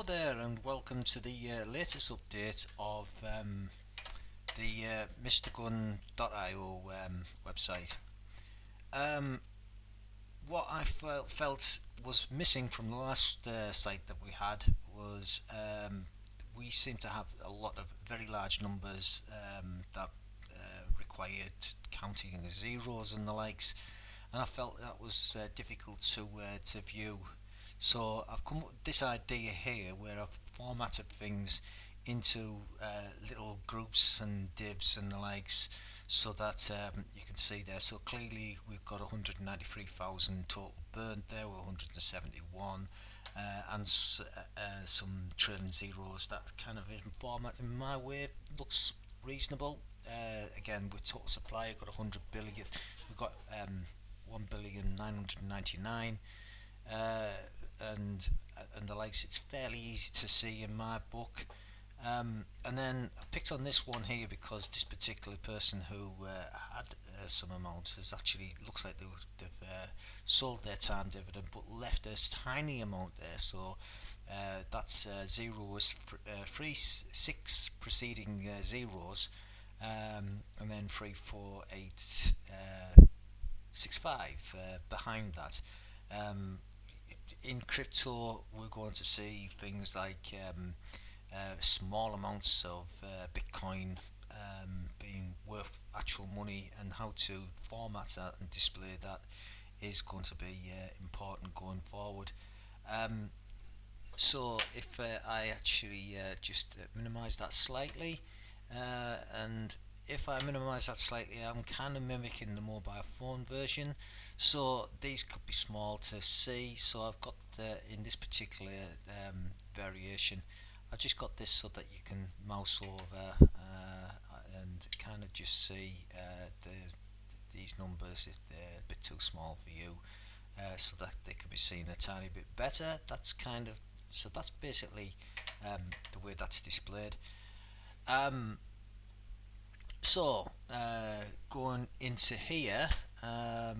there, and welcome to the latest update of the MrGun.io website. Um, what I felt was missing from the last site that we had was we seem to have a lot of very large numbers that required counting the zeros and the likes, and I felt that was difficult to view. So I've come up with this idea here where I've formatted things into little groups and divs and the likes so that you can see there. So clearly we've got 193,000 total burned there, with 171 and some trailing zeros. That kind of in format in my way looks reasonable. Again, with total supply, I've got 100 billion. We've got 1,999 uh, and and the likes. It's fairly easy to see in my book. And then I picked on this one here because this particular person who had some amount has actually looks like they've sold their time dividend but left a tiny amount there. So that's zero was three six preceding zeros, and then 34865 behind that. Um, in crypto, we're going to see things like small amounts of Bitcoin being worth actual money, and how to format that and display that is going to be important going forward. Um, so if I actually just minimize that slightly, and if I minimize that slightly, I'm kind of mimicking the mobile phone version. So these could be small to see. So I've got in this particular variation, I've just got this so that you can mouse over and kind of just see these numbers if they're a bit too small for you, so that they can be seen a tiny bit better. That's kind of so that's basically the way that's displayed. Um, Going into here, I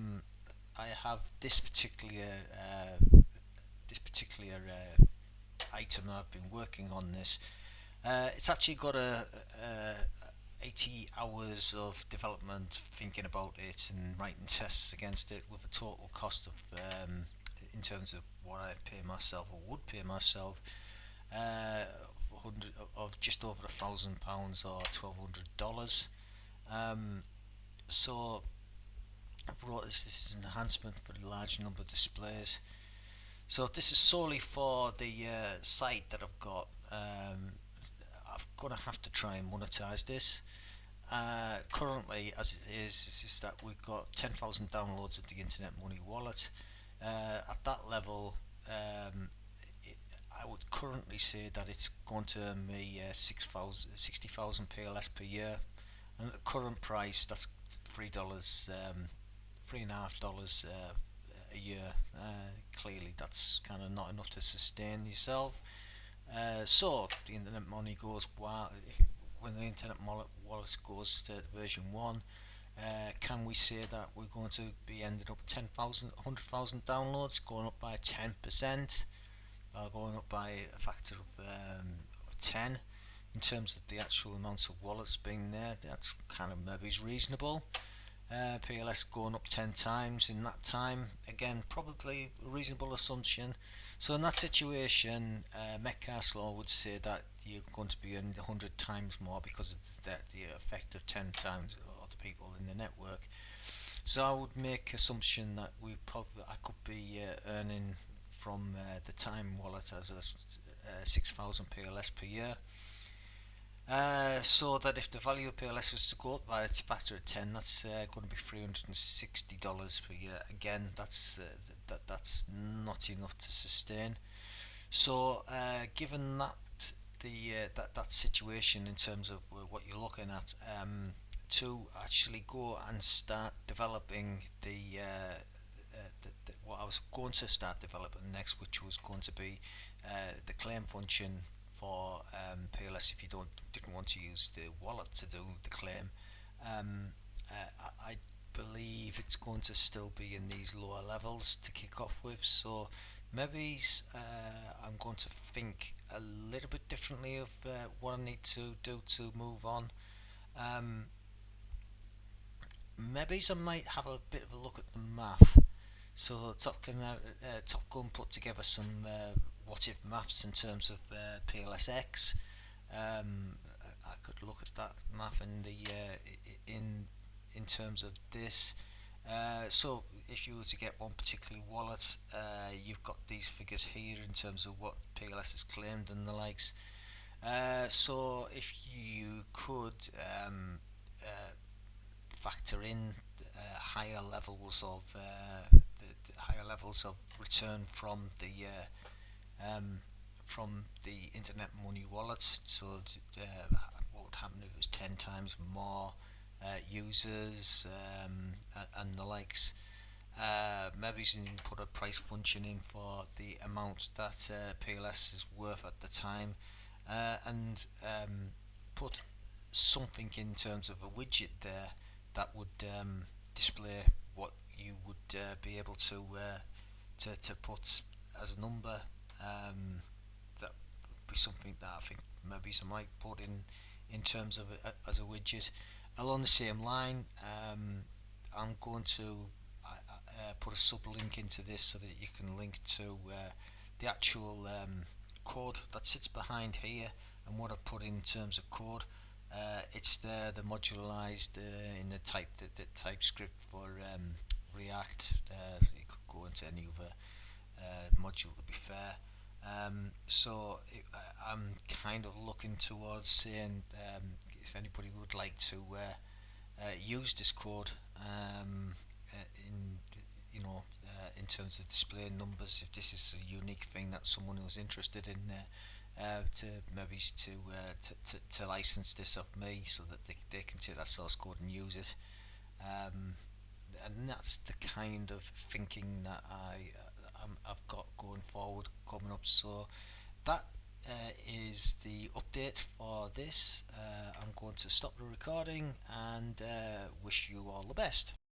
have this particular item. I've been working on this. It's actually got a 80 hours of development thinking about it and writing tests against it, with a total cost of in terms of what I pay myself or would pay myself, uh, of just over £1,000 or $1,200. Um, so I've wrote this is an enhancement for the large number of displays. So this is solely for the site that I've got. I'm gonna have to try and monetize this. Currently, as it is that we've got 10,000 downloads of the Internet Money Wallet. At that level, it, I would currently say that it's going to earn me 60,000 PLS per year, and at the current price, that's $3, $3.50 a year. Clearly, that's kind of not enough to sustain yourself. So the Internet Money goes when the Internet Wallet goes to version one. Can we say that we're going to be ending up 10,000, 100,000 downloads, going up by 10%, going up by a factor of 10 in terms of the actual amounts of wallets being there? That's kind of maybe is reasonable. PLS going up 10 times in that time, again, probably a reasonable assumption. So in that situation, Metcalfe's law would say that you're going to be earning 100 times more because of the effect of 10 times other people in the network. So I would make assumption that I could be earning from the Time wallet as a 6,000 PLS per year. So that if the value of PLS was to go up by a factor of 10, that's going to be $360 per year. Again, that's not enough to sustain. So, given that situation in terms of what you're looking at, to actually go and start developing what I was going to start developing next, which was going to be the claim function for PLS if you didn't want to use the wallet to do the claim. I believe it's going to still be in these lower levels to kick off with. So maybe I'm going to think a little bit differently of what I need to do to move on. Um, Maybe I might have a bit of a look at the math. So Top Gun put together some what if maths in terms of PLSX. I could look at that math in terms of this. So if you were to get one particular wallet, you've got these figures here in terms of what PLS has claimed and the likes. So if you could uh, factor in higher levels of higher levels of return from the internet money wallets. So what would happen if it was 10 times more users and the likes? Maybe you can put a price function in for the amount that PLS is worth at the time, and put something in terms of a widget there that would display what you would be able to put as a number. That would be something that I think maybe some might put in terms of as a widget. Along the same line, I'm going to put a sublink into this so that you can link to the actual code that sits behind here and what I've put in terms of code. It's there, the modularized in the TypeScript for React. You could go into any other module to be fair. I'm kind of looking towards saying if anybody would like to use this code in in terms of displaying numbers, if this is a unique thing that someone who's interested in to maybe to license this off me so that they can take that source code and use it. Um, and that's the kind of thinking that I've got going forward coming up. So that is the update for this. I'm going to stop the recording and wish you all the best.